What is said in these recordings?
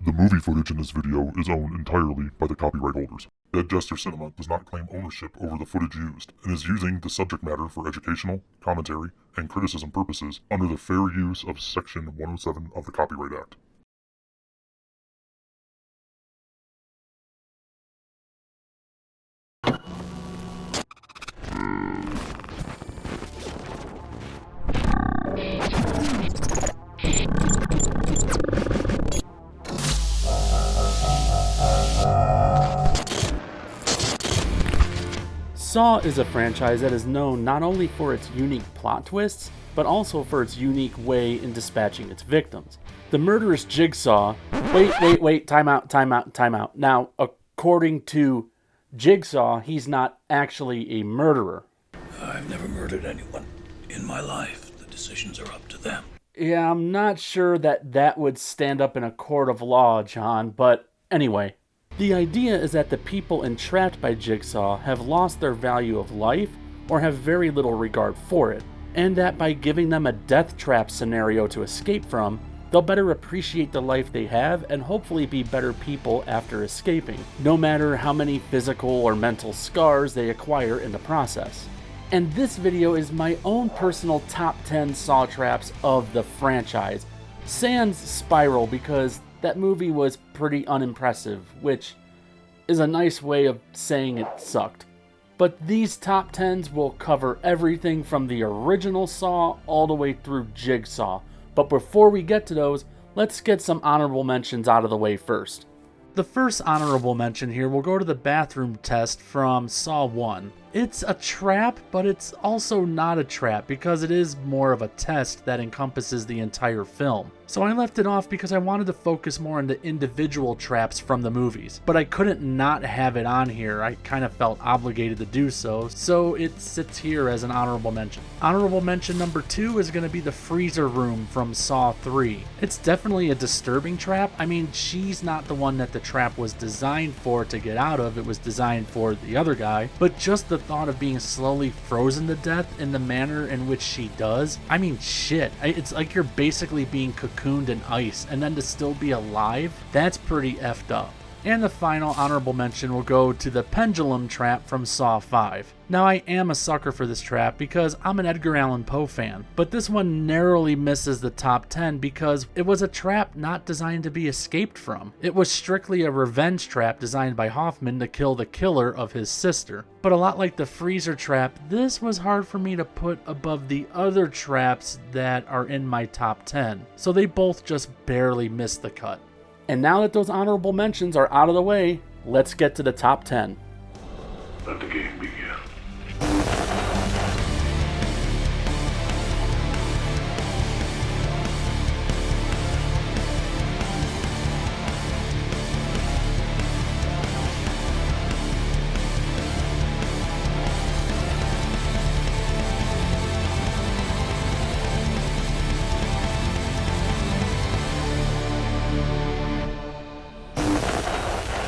The movie footage in this video is owned entirely by the copyright holders. Dead Jester Cinema does not claim ownership over the footage used, and is using the subject matter for educational, commentary, and criticism purposes under the fair use of Section 107 of the Copyright Act. Saw is a franchise that is known not only for its unique plot twists, but also for its unique way in dispatching its victims. The murderous Jigsaw... Wait, time out. Now, according to Jigsaw, he's not actually a murderer. I've never murdered anyone in my life. The decisions are up to them. Yeah, I'm not sure that would stand up in a court of law, John, but anyway. The idea is that the people entrapped by Jigsaw have lost their value of life or have very little regard for it, and that by giving them a death trap scenario to escape from, they'll better appreciate the life they have and hopefully be better people after escaping, no matter how many physical or mental scars they acquire in the process. And this video is my own personal top 10 Saw traps of the franchise, sans Spiral, because that movie was pretty unimpressive, which is a nice way of saying it sucked. But these top 10s will cover everything from the original Saw all the way through Jigsaw. But before we get to those, let's get some honorable mentions out of the way first. The first honorable mention here will go to the bathroom test from Saw 1. It's a trap, but it's also not a trap because it is more of a test that encompasses the entire film. So I left it off because I wanted to focus more on the individual traps from the movies. But I couldn't not have it on here. I kind of felt obligated to do so, so it sits here as an honorable mention. Honorable mention number 2 is going to be the freezer room from Saw 3. It's definitely a disturbing trap. I mean, she's not the one that the trap was designed for to get out of. It was designed for the other guy. But just the thought of being slowly frozen to death in the manner in which she does, I mean, shit. It's like you're basically being cocooned in ice, and then to still be alive, that's pretty effed up. And the final honorable mention will go to the pendulum trap from Saw 5. Now, I am a sucker for this trap because I'm an Edgar Allan Poe fan, but this one narrowly misses the top 10 because it was a trap not designed to be escaped from. It was strictly a revenge trap designed by Hoffman to kill the killer of his sister. But a lot like the freezer trap, this was hard for me to put above the other traps that are in my top 10, so they both just barely missed the cut. And now that those honorable mentions are out of the way, let's get to the top 10. Let the game begin.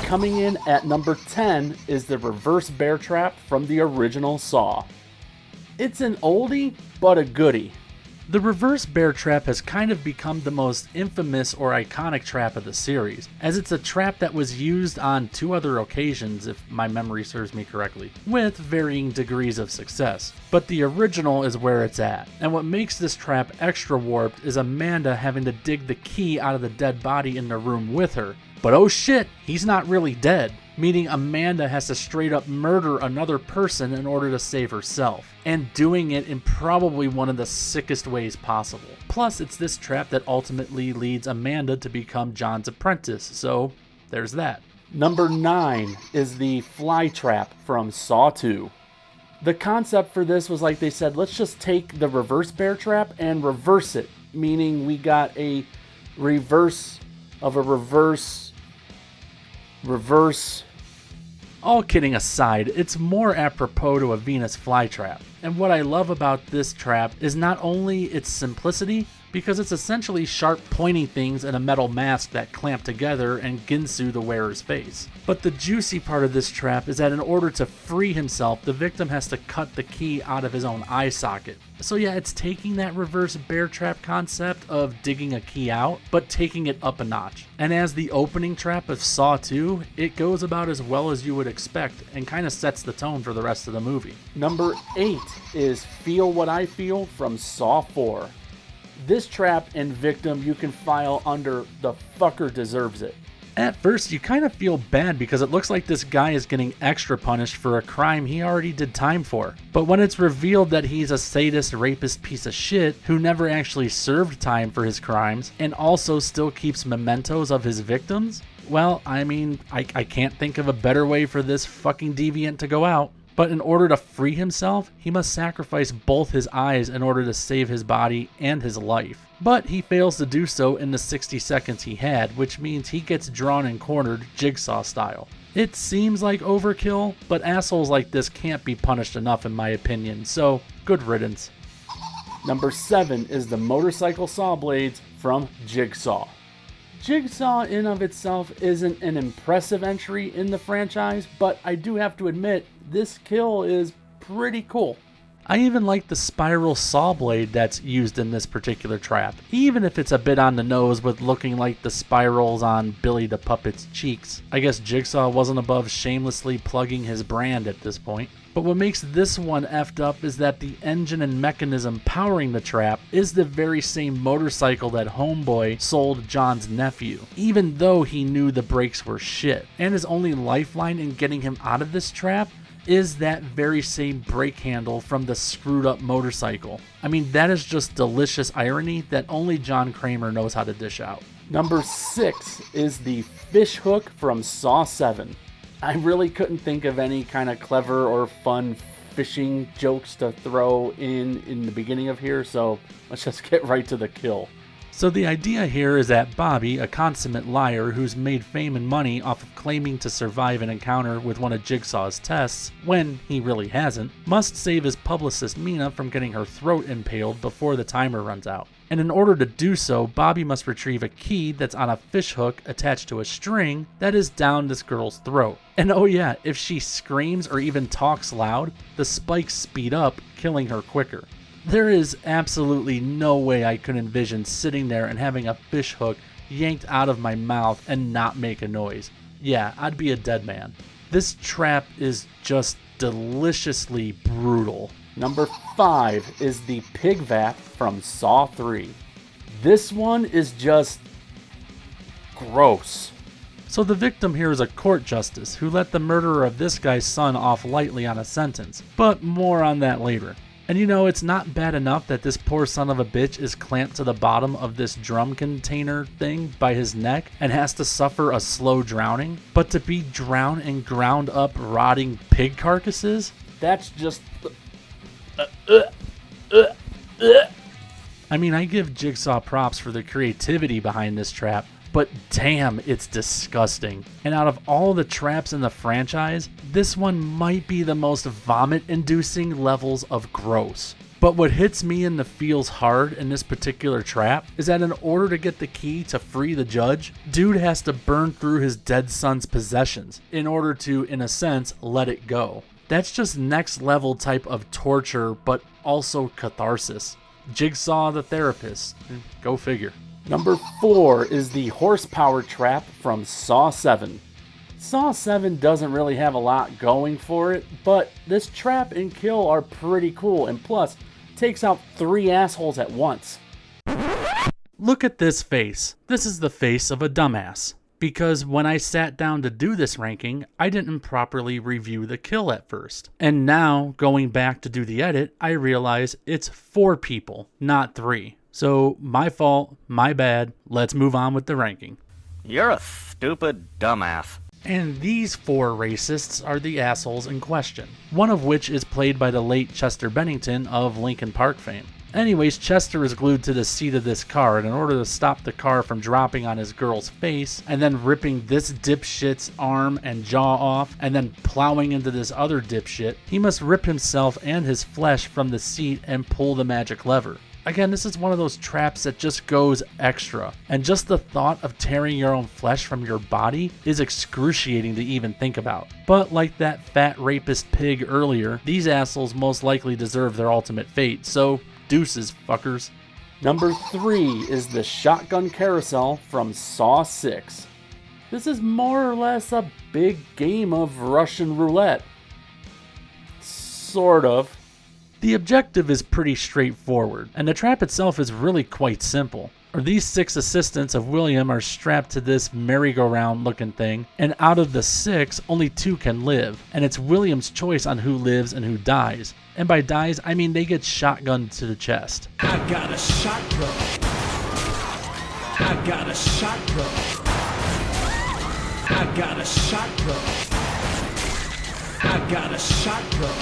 Coming in at number 10 is the reverse bear trap from the original Saw. It's an oldie, but a goodie. The reverse bear trap has kind of become the most infamous or iconic trap of the series, as it's a trap that was used on 2 other occasions, if my memory serves me correctly, with varying degrees of success. But the original is where it's at, and what makes this trap extra warped is Amanda having to dig the key out of the dead body in the room with her. But oh shit, he's not really dead, meaning Amanda has to straight up murder another person in order to save herself, and doing it in probably one of the sickest ways possible. Plus, it's this trap that ultimately leads Amanda to become John's apprentice, so there's that. Number 9 is the fly trap from Saw 2. The concept for this was like they said, let's just take the reverse bear trap and reverse it, meaning we got a reverse of a reverse. All kidding aside, it's more apropos to a Venus flytrap. And what I love about this trap is not only its simplicity, because it's essentially sharp pointing things in a metal mask that clamp together and Ginsu the wearer's face. But the juicy part of this trap is that in order to free himself, the victim has to cut the key out of his own eye socket. So yeah, it's taking that reverse bear trap concept of digging a key out, but taking it up a notch. And as the opening trap of Saw 2, it goes about as well as you would expect and kind of sets the tone for the rest of the movie. Number 8 is Feel What I Feel from Saw 4. This trap and victim you can file under the fucker deserves it. At first, you kind of feel bad because it looks like this guy is getting extra punished for a crime he already did time for. But when it's revealed that he's a sadist, rapist piece of shit who never actually served time for his crimes and also still keeps mementos of his victims, well, I mean, I can't think of a better way for this fucking deviant to go out. But in order to free himself, he must sacrifice both his eyes in order to save his body and his life. But he fails to do so in the 60 seconds he had, which means he gets drawn and cornered Jigsaw style. It seems like overkill, but assholes like this can't be punished enough in my opinion, so good riddance. Number 7 is the motorcycle saw blades from Jigsaw. Jigsaw in of itself isn't an impressive entry in the franchise, but I do have to admit, this kill is pretty cool. I even like the spiral saw blade that's used in this particular trap, even if it's a bit on the nose with looking like the spirals on Billy the Puppet's cheeks. I guess Jigsaw wasn't above shamelessly plugging his brand at this point. But what makes this one effed up is that the engine and mechanism powering the trap is the very same motorcycle that Homeboy sold John's nephew, even though he knew the brakes were shit. And his only lifeline in getting him out of this trap is that very same brake handle from the screwed up motorcycle. I mean, that is just delicious irony that only John Kramer knows how to dish out. Number 6 is the fish hook from Saw 7. I really couldn't think of any kind of clever or fun fishing jokes to throw in the beginning of here, so let's just get right to the kill. So the idea here is that Bobby, a consummate liar who's made fame and money off of claiming to survive an encounter with one of Jigsaw's tests, when he really hasn't, must save his publicist Mina from getting her throat impaled before the timer runs out. And in order to do so, Bobby must retrieve a key that's on a fish hook attached to a string that is down this girl's throat. And oh yeah, if she screams or even talks loud, the spikes speed up, killing her quicker. There is absolutely no way I could envision sitting there and having a fish hook yanked out of my mouth and not make a noise. Yeah, I'd be a dead man. This trap is just deliciously brutal. Number 5 is the pig vat from Saw 3. This one is just gross. So the victim here is a court justice who let the murderer of this guy's son off lightly on a sentence, but more on that later. And you know, it's not bad enough that this poor son of a bitch is clamped to the bottom of this drum container thing by his neck and has to suffer a slow drowning, but to be drowned in ground up rotting pig carcasses? That's just... I mean, I give Jigsaw props for the creativity behind this trap, but damn, it's disgusting. And out of all the traps in the franchise, this one might be the most vomit-inducing levels of gross. But what hits me in the feels hard in this particular trap is that in order to get the key to free the judge, dude has to burn through his dead son's possessions in order to, in a sense, let it go. That's just next level type of torture, but also catharsis. Jigsaw the therapist. Go figure. Number 4 is the horsepower trap from Saw 7. Saw 7 doesn't really have a lot going for it, but this trap and kill are pretty cool, and plus, takes out 3 assholes at once. Look at this face. This is the face of a dumbass. Because when I sat down to do this ranking, I didn't properly review the kill at first. And now, going back to do the edit, I realize it's 4 people, not 3. So, my fault, my bad, let's move on with the ranking. You're a stupid dumbass. And these 4 racists are the assholes in question, one of which is played by the late Chester Bennington of Linkin Park fame. Anyways, Chester is glued to the seat of this car, and in order to stop the car from dropping on his girl's face, and then ripping this dipshit's arm and jaw off, and then plowing into this other dipshit, he must rip himself and his flesh from the seat and pull the magic lever. Again, this is one of those traps that just goes extra, and just the thought of tearing your own flesh from your body is excruciating to even think about. But like that fat rapist pig earlier, these assholes most likely deserve their ultimate fate, so deuces, fuckers. Number 3 is the shotgun carousel from Saw 6. This is more or less a big game of Russian roulette. Sort of. The objective is pretty straightforward, and the trap itself is really quite simple. These 6 assistants of William are strapped to this merry-go-round looking thing, and out of the 6, only 2 can live, and it's William's choice on who lives and who dies. And by dies, I mean they get shotgunned to the chest. I got a shotgun. I got a shotgun. I got a shotgun. I got a shotgun.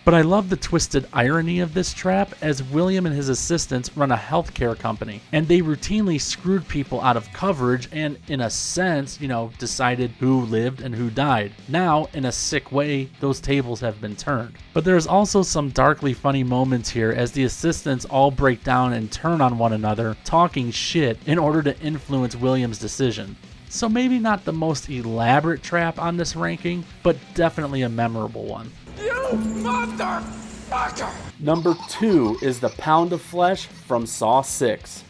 But I love the twisted irony of this trap, as William and his assistants run a healthcare company, and they routinely screwed people out of coverage and, in a sense, decided who lived and who died. Now, in a sick way, those tables have been turned. But there's also some darkly funny moments here as the assistants all break down and turn on one another, talking shit in order to influence William's decision. So maybe not the most elaborate trap on this ranking, but definitely a memorable one. You motherfucker! Number 2 is the Pound of Flesh from Saw 6.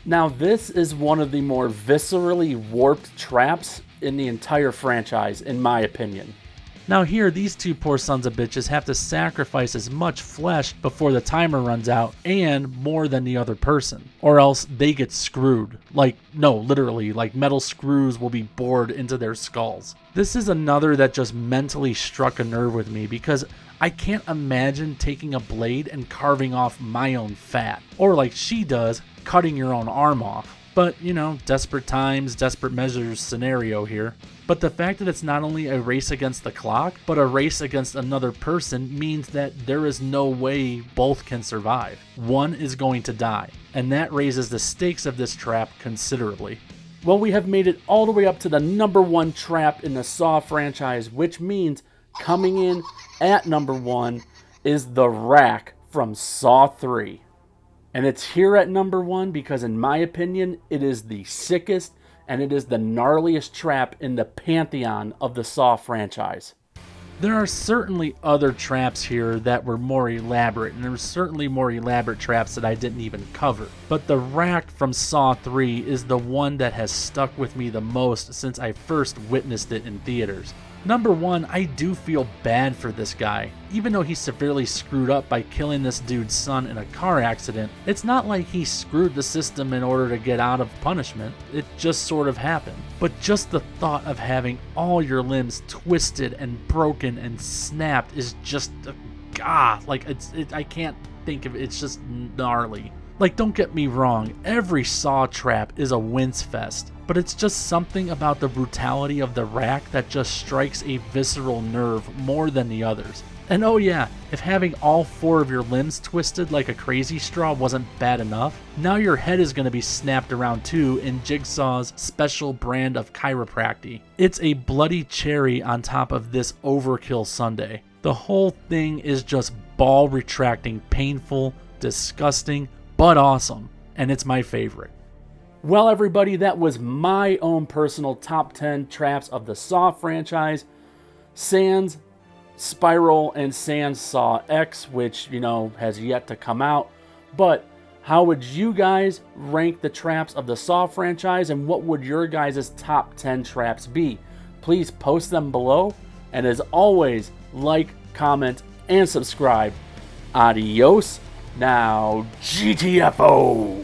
Now this is one of the more viscerally warped traps in the entire franchise, in my opinion. Now here, these 2 poor sons of bitches have to sacrifice as much flesh before the timer runs out, and more than the other person, or else they get screwed. Literally, metal screws will be bored into their skulls. This is another that just mentally struck a nerve with me, because I can't imagine taking a blade and carving off my own fat, or like she does, cutting your own arm off. But, desperate times, desperate measures scenario here. But the fact that it's not only a race against the clock, but a race against another person means that there is no way both can survive. One is going to die, and that raises the stakes of this trap considerably. Well, we have made it all the way up to the number 1 trap in the Saw franchise, which means coming in at number 1 is the rack from Saw 3. And it's here at number 1 because, in my opinion, it is the sickest and it is the gnarliest trap in the pantheon of the Saw franchise. There are certainly other traps here that were more elaborate, and there were certainly more elaborate traps that I didn't even cover. But the rack from Saw 3 is the one that has stuck with me the most since I first witnessed it in theaters. Number 1, I do feel bad for this guy. Even though he severely screwed up by killing this dude's son in a car accident, it's not like he screwed the system in order to get out of punishment. It just sort of happened. But just the thought of having all your limbs twisted and broken and snapped is just, I can't think of it. It's just gnarly. Don't get me wrong, every Saw trap is a wince fest, but it's just something about the brutality of the rack that just strikes a visceral nerve more than the others. And oh yeah, if having all 4 of your limbs twisted like a crazy straw wasn't bad enough, now your head is going to be snapped around too in Jigsaw's special brand of chiropractic. It's a bloody cherry on top of this overkill sundae. The whole thing is just ball retracting, painful, disgusting, but awesome, and it's my favorite. Well, everybody, that was my own personal top 10 traps of the Saw franchise. Sans Spiral and Sans Saw X, which, has yet to come out. But how would you guys rank the traps of the Saw franchise, and what would your guys' top 10 traps be? Please post them below, and as always, like, comment, and subscribe. Adios. Now, GTFO!